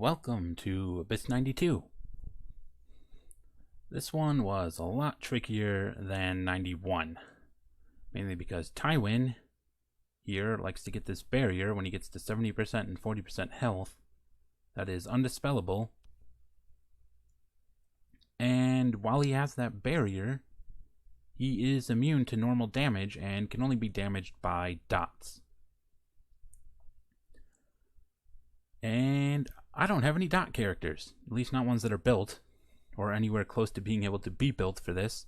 Welcome to Abyss 92. This one was a lot trickier than 91, mainly because Tywin here likes to get this barrier when he gets to 70% and 40% health that is undispellable, and while he has that barrier, he is immune to normal damage and can only be damaged by dots. And I don't have any dot characters, at least not ones that are built, or anywhere close to being able to be built for this.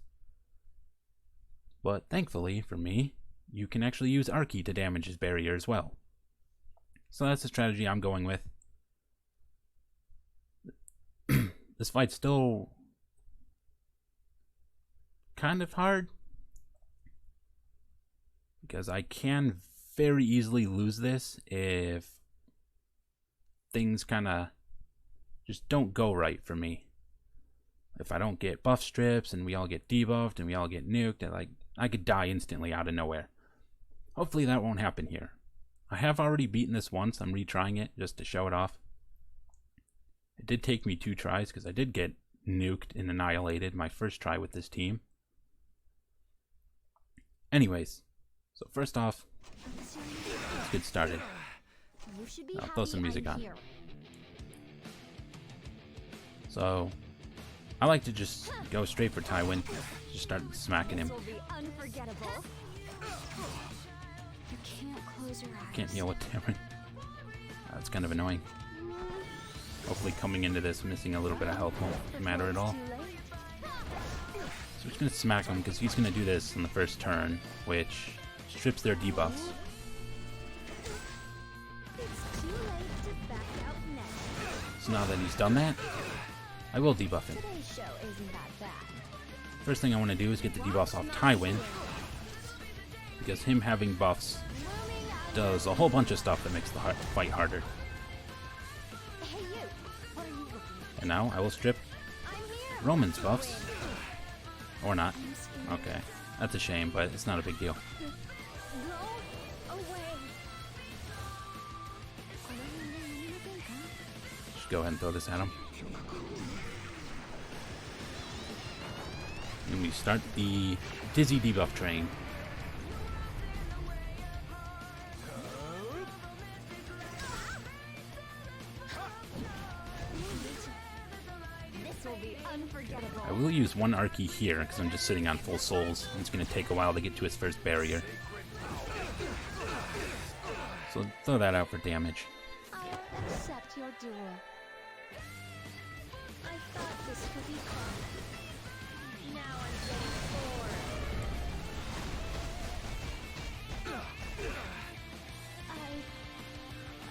But thankfully, for me, you can actually use Archie to damage his barrier as well. So that's the strategy I'm going with. This fight's still kind of hard, because I can very easily lose this if things kind of just don't go right for me. If I don't get buff strips and we all get debuffed and we all get nuked, and I could die instantly out of nowhere. Hopefully that won't happen here. I have already beaten this once. I'm retrying it just to show it off. It did take me 2 tries because I did get nuked and annihilated my first try with this team. Anyways, so first off, let's get started. I'll throw some music on. So, I like to just go straight for Tywin. Just start smacking him. Can't heal with Shimerin. That's kind of annoying. Hopefully coming into this missing a little bit of health won't matter at all. So we're just going to smack him because he's going to do this in the first turn, which strips their debuffs. So now that he's done that, I will debuff him. First thing I want to do is get the debuffs off Tywin, because him having buffs does a whole bunch of stuff that makes the fight harder. And now I will strip Roman's buffs. Or not. Okay. That's a shame, but it's not a big deal. Just go ahead and throw this at him. And we start the Dizzy debuff train. I will use one Archie here because I'm just sitting on full souls. It's going to take a while to get to his first barrier. So throw that out for damage. I'll accept your duel. I thought this would be fun. Now I'm getting bored.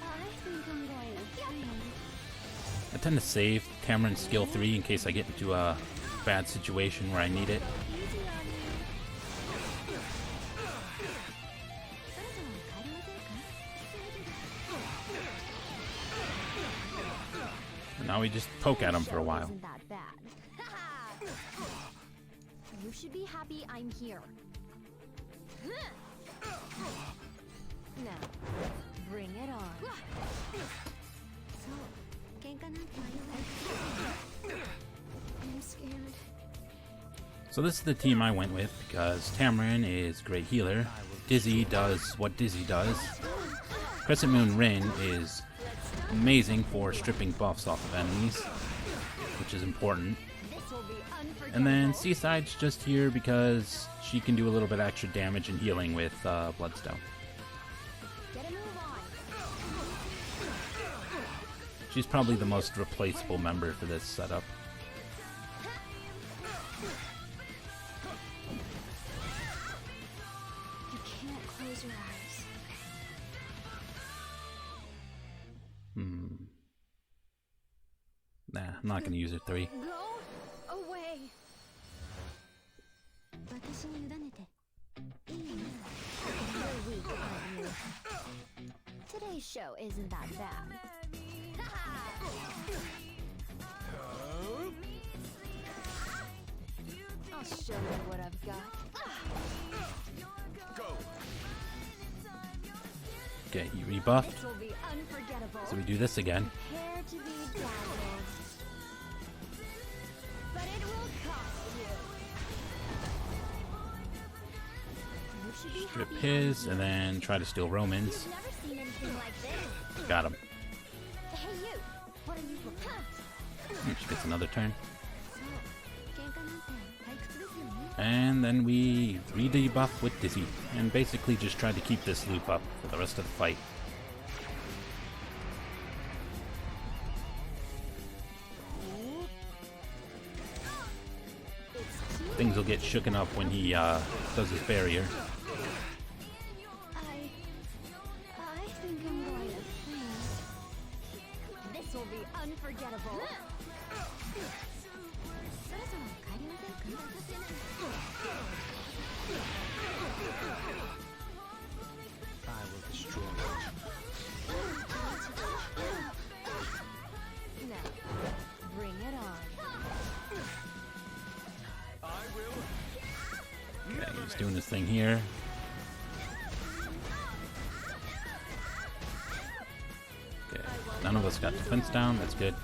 I think I'm going to faint. I tend to save Shimerin skill 3 in case I get into a bad situation where I need it. And now we just poke at him for a while. You should be happy I'm here. Now, bring it on. I'm scared. So this is the team I went with because Shimerin is great healer. Dizzy does what Dizzy does. Crescent Moon Rin is amazing for stripping buffs off of enemies, which is important. And then Seaside's just here because she can do a little bit extra damage and healing with Bloodstone. She's probably the most replaceable member for this setup. You can't close your eyes. Nah, I'm not going to use her 3. Go away. You're weak, aren't you? Today's show isn't that bad. I'll show you what I've got. Okay, he rebuffed. This will be unforgettable. So we do this again. Prepare to be dazzled. But it will cost you. You should be Strip happy his, I'm and here. then try to steal Roman's. You've never seen anything like this. Got him. Hey you, what are you looking at? She gets another turn. そう、喧嘩なんて退屈ですよね。And then we re-debuff with Dizzy, and basically just try to keep this loop up for the rest of the fight. It's too Things will get shooken up when he does his barrier. I think I'm going to faint. This will be unforgettable. そろそろ帰りませんか? I will destroy it. No, bring it on. Okay, he's doing his thing here. Okay, none of us got defense down. That's good.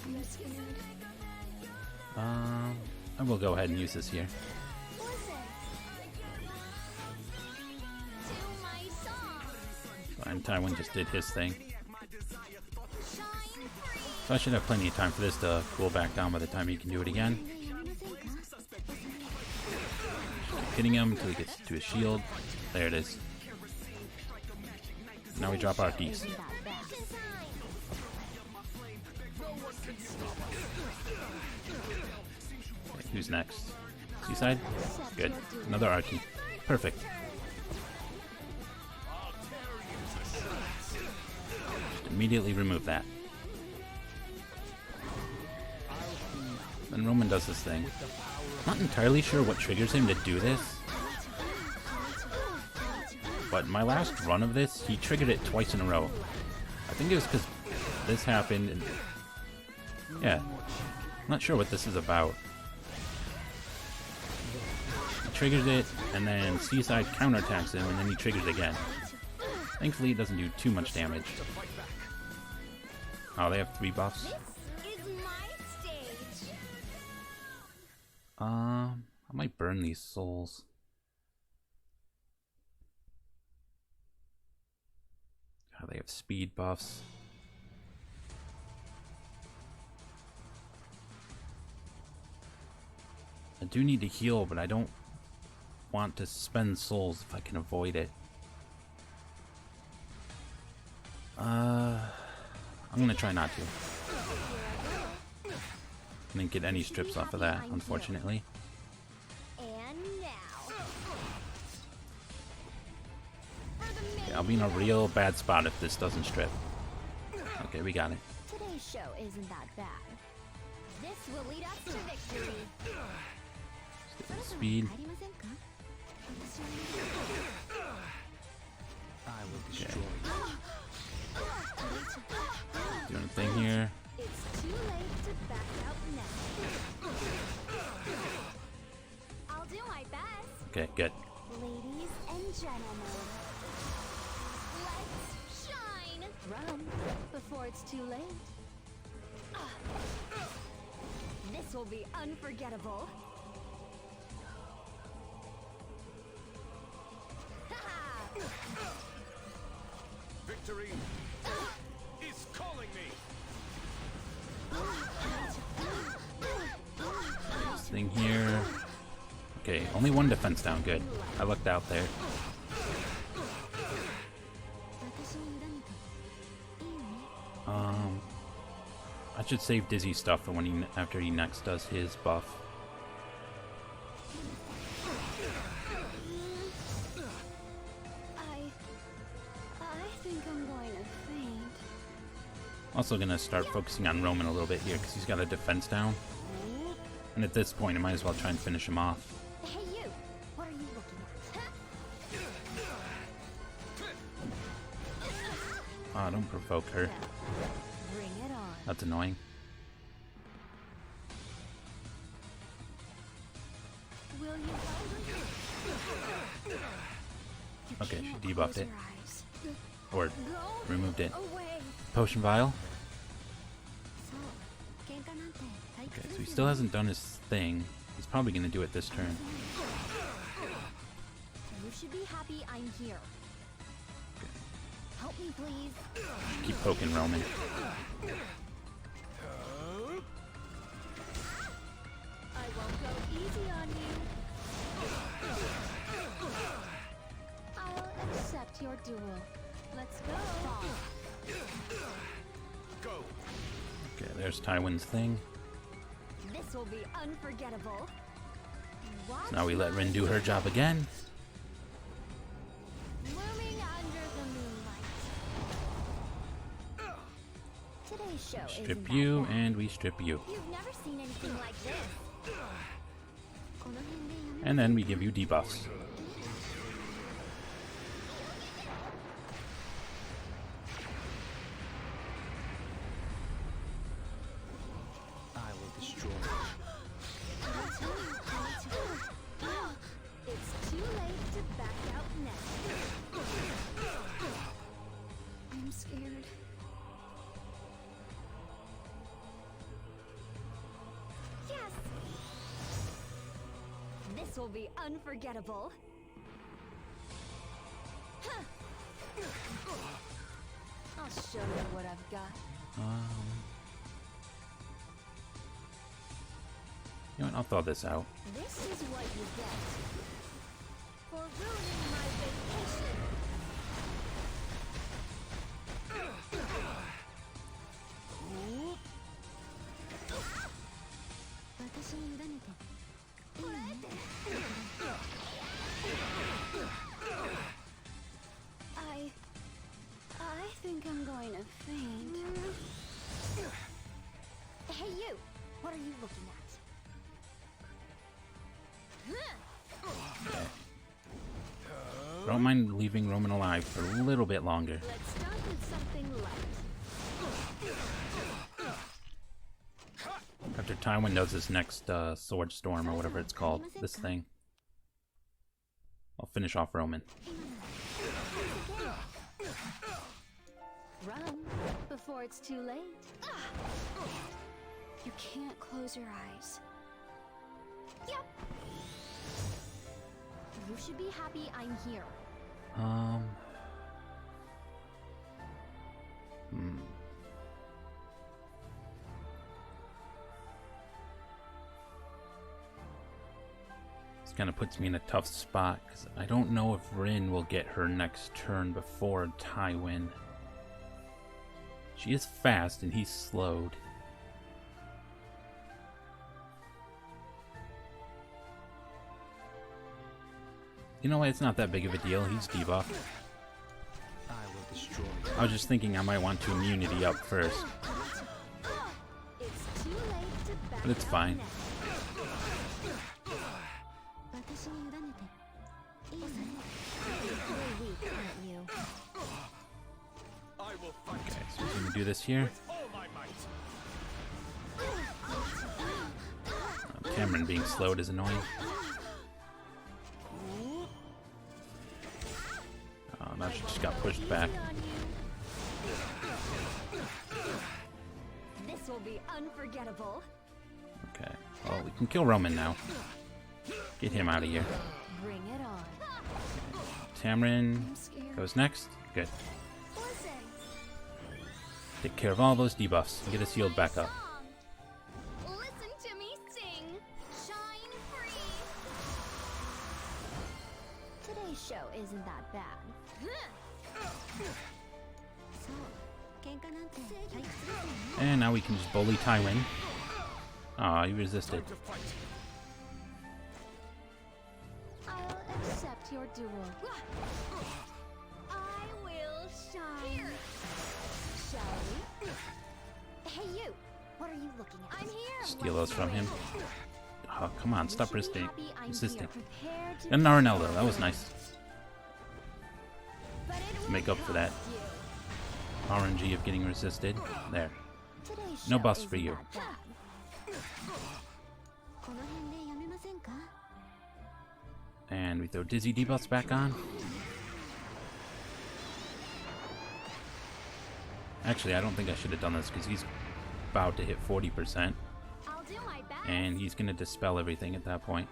I'm scared. I will go ahead and use this here. Listen to my song. And Tywin just did his thing. Shine free. So I should have plenty of time for this to cool back down by the time he can do it again. やめませんか? Keep hitting him until he gets to his shield. There it is. Now we drop our keys. Isn't that bad? Okay, who's next? Seaside? Good. Another Archie. Perfect. Just immediately remove that. Then Roman does this thing. Not entirely sure what triggers him to do this. But my last run of this, he triggered it twice in a row. I think it was because this happened and... Yeah. Not sure what this is about. He triggers it, and then Seaside counterattacks him, and then he triggers it again. Thankfully, it doesn't do too much damage. Oh, they have 3 buffs. This is my stage. I might burn these souls. God, they have speed buffs. I do need to heal, but I don't want to spend souls if I can avoid it. I'm gonna try not to. I didn't get any strips off of that, unfortunately. And now. Okay, I'll be in a real bad spot if this doesn't strip. Okay, we got it. Today's show isn't that bad. This will lead us to victory. Speed. 帰りませんか? I will destroy it. Doing a thing here. It's too late to back out now. I'll do my best. Okay, good. Ladies and gentlemen, let's shine. Run before it's too late. This will be unforgettable. Victory is calling me. This thing here. Okay, only 1 defense down. Good. I lucked out there. I should save Dizzy's stuff for when he after he next does his buff. I think I'm going to faint. Also gonna start focusing on Roman a little bit here because he's got a defense down. And at this point, I might as well try and finish him off. Hey you, what are you looking at? Oh, don't provoke her. Bring it on. That's annoying. Will you help? Okay, she Can't debuffed close it. your eyes. Or Go removed it. away. Potion vial. So, 喧嘩なんて退屈 Okay, です so he よ still ね hasn't done his thing. He's probably gonna do it this turn. You should be happy I'm here. Help me, please. Keep poking Roman. I won't go easy on you. I'll accept your duel. Let's go. Go. Okay, there's Tywin's thing. This will be unforgettable. Watch Now we let my Rin do her job again. Looming under the moonlight. Today's show isn't Strip that you, bad. and we strip you. You've never seen anything like this. And then we give you debuffs. I will destroy you. It's too late to back out now. I'm scared. Yes! This will be unforgettable. Huh. I'll show you what I've got. You know what? I'll thaw this out. This is what you get for ruining my vacation. I think I'm going to faint. Hey you! What are you looking at? Don't mind leaving Roman alive for a little bit longer. Let's start with something light. After Tywin does this next sword storm or whatever it's called, this thing, I'll finish off Roman. Run before it's too late. You can't close your eyes. Yep. You should be happy I'm here. This kind of puts me in a tough spot because I don't know if Rin will get her next turn before Tywin. She is fast and he's slowed. You know what? It's not that big of a deal. He's debuffed. I will destroy you. I was just thinking I might want to immunity up first, It's too late to back but it's out fine. now. You're weak, aren't you? I will fight Okay, so we're gonna do this here. with all my might. Cameron being slowed is annoying. Now she just got pushed back. Easy on you. This will be unforgettable. Okay, well, we can kill Roman now. Get him out of here. Bring it on. Tamrin I'm scared. goes next. Good. Listen. Take care of all those debuffs and get us healed back up. Listen to me sing. Shine free. Today's show isn't that bad. And now we can just bully Tywin. Aw, he resisted. To fight. I'll accept your duel. I will shine. Shall we? Hey you! What are you looking at? I'm here. Steal those from him. Oh, come on, stop resisting. Resisting. And Narinello, that was nice. Make up for that RNG of getting resisted. There. No buffs for you. And we throw Dizzy debuffs back on. Actually, I don't think I should have done this because he's about to hit 40%. I'll do my best. And he's going to dispel everything at that point.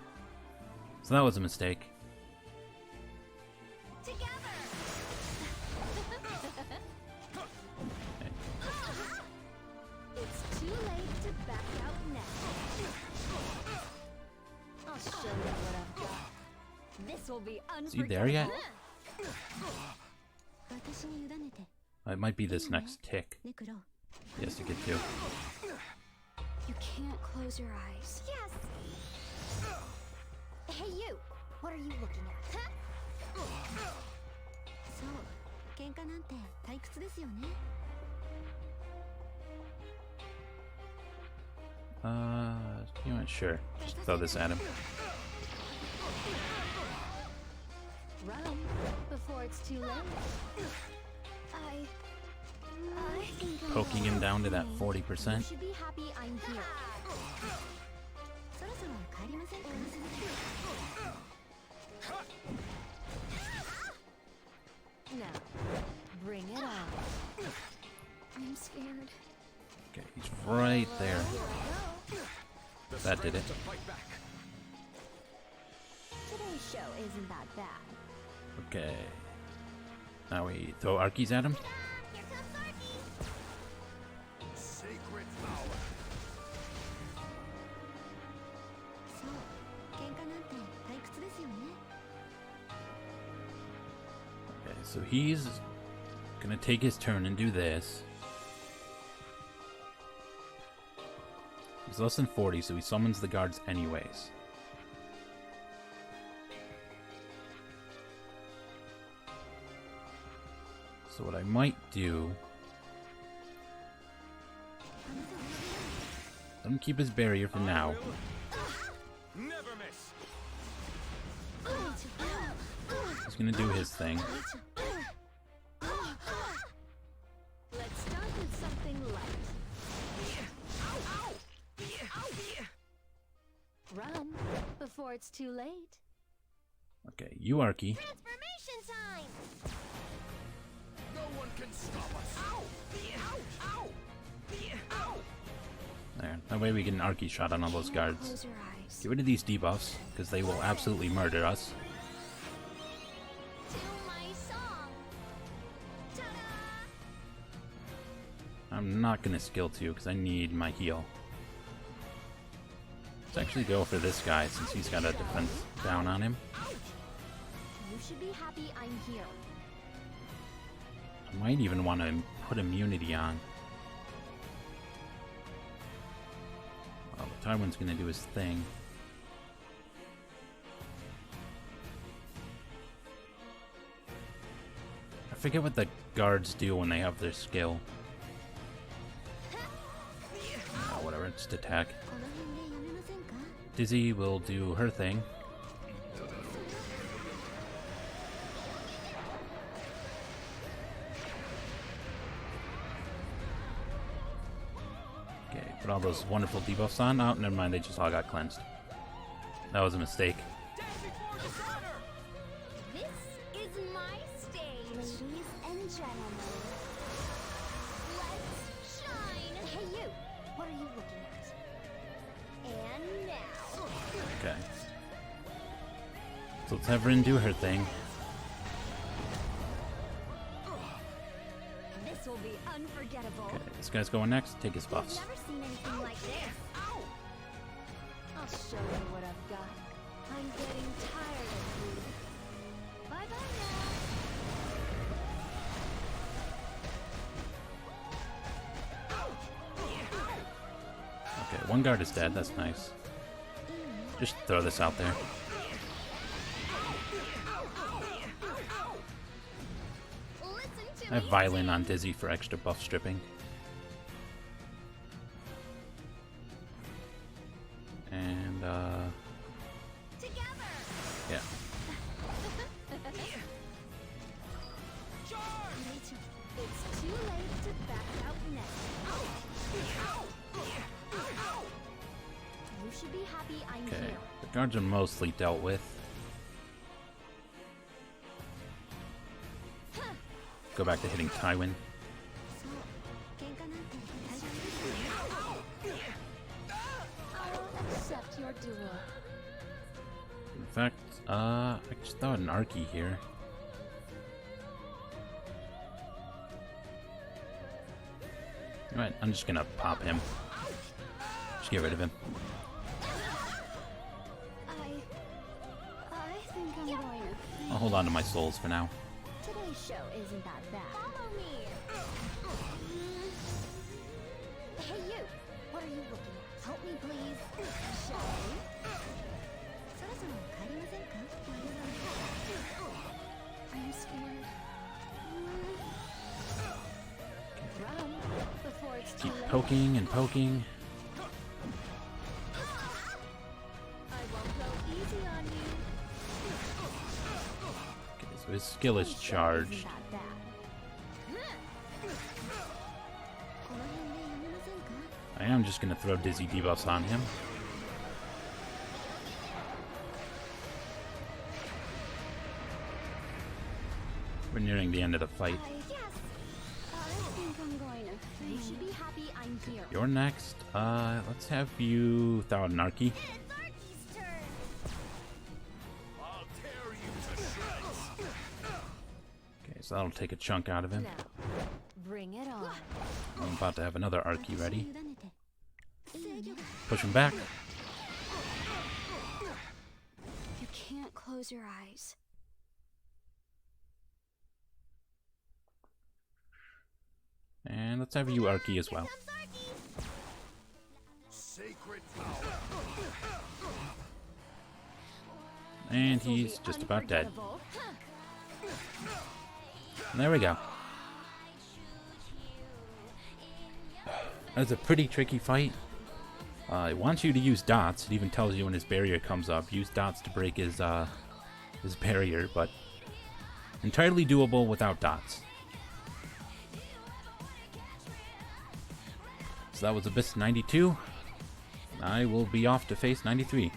So that was a mistake. Together. Okay. It's too late to back out now. I'll show you what I've got. This will be unforgettable. Is he there yet? It might be this next tick he has to get to. You can't close your eyes. Yes. Hey, you. What are you looking at? So, 喧嘩なんて退屈ですよね. You know what? Sure. Just throw this at him. Run before it's too late. I Poking him down to that 40%. You should be happy I'm here. そろそろ帰りませんか? Now, bring it on. I'm scared. Okay, he's right there. That did it. Today's show isn't that bad. Okay. Now we throw Arkies at him. Here comes Arky. Sacred flower. So, 喧嘩なんて退屈ですよね. Okay, so he's gonna take his turn and do this. He's less than 40, so he summons the guards anyways. So what I might do... let him keep his barrier for now. Never miss. He's gonna do his thing. Let's start with something light. Run before it's too late. Okay, you Arky. Transformation time! No one can stop us. Ow! Ow! Ow! There. That way we get an Arky shot on all those guards. Close your eyes. Get rid of these debuffs, because they will absolutely murder us. To my song. Ta-da! I'm not gonna skill 2, because I need my heal. Let's actually go for this guy, since he's got a defense down on him. You should be happy I'm here. I might even want to put immunity on. Well, the Tywin's gonna do his thing. I forget what the guards do when they have their skill. Oh, whatever, it's to attack. この辺でやめませんか? Dizzy will do her thing. Okay, put all those wonderful debuffs on. Oh, never mind, they just all got cleansed. That was a mistake. This is my stage. Ladies and gentlemen, let's shine. Hey, you. What are you looking at? And now. Okay. So let's have Rin do her thing. This will be unforgettable. Okay, this guy's going next. Take his buffs. Never seen anything like this. I'll show you what I've got. I'm getting tired of you. Bye-bye now. Okay, one guard is dead. That's nice. Just throw this out there. Listen to I have me. Violin on Dizzy for extra buff stripping. And, Together. yeah. It's too late to back out now. You should be happy I'm Okay. here. The guards are mostly dealt with. Go back to hitting Tywin. So, fact, I just thought an Archie here. Alright, I'm just gonna pop him. Just get rid of him. I think I'm going to... I'll hold on to my souls for now. Today's show isn't that bad. Follow me! Hey you! What are you looking at? Help me please. Shall we? Are you scared? Run before it's too Keep late. poking and poking. I won't go easy on you. Okay, so his skill is charged. Isn't that bad? I am just gonna throw dizzy debuffs on him. We're nearing the end of the fight. Yes. I think I'm going to. You should be happy I'm here. You're next. Let's have you throw out an Archie. It's Archie's turn. I'll tear you to shreds. Okay, so that'll take a chunk out of him. Now, bring it on. I'm about to have another Archie ready. Push him back. You can't close your eyes. And let's have you Archie as well. Sacred power. And he's just about dead. And there we go. That's a pretty tricky fight. It wants you to use dots. It even tells you when his barrier comes up. Use dots to break his barrier, but entirely doable without dots. So that was Abyss 92. I will be off to face 93.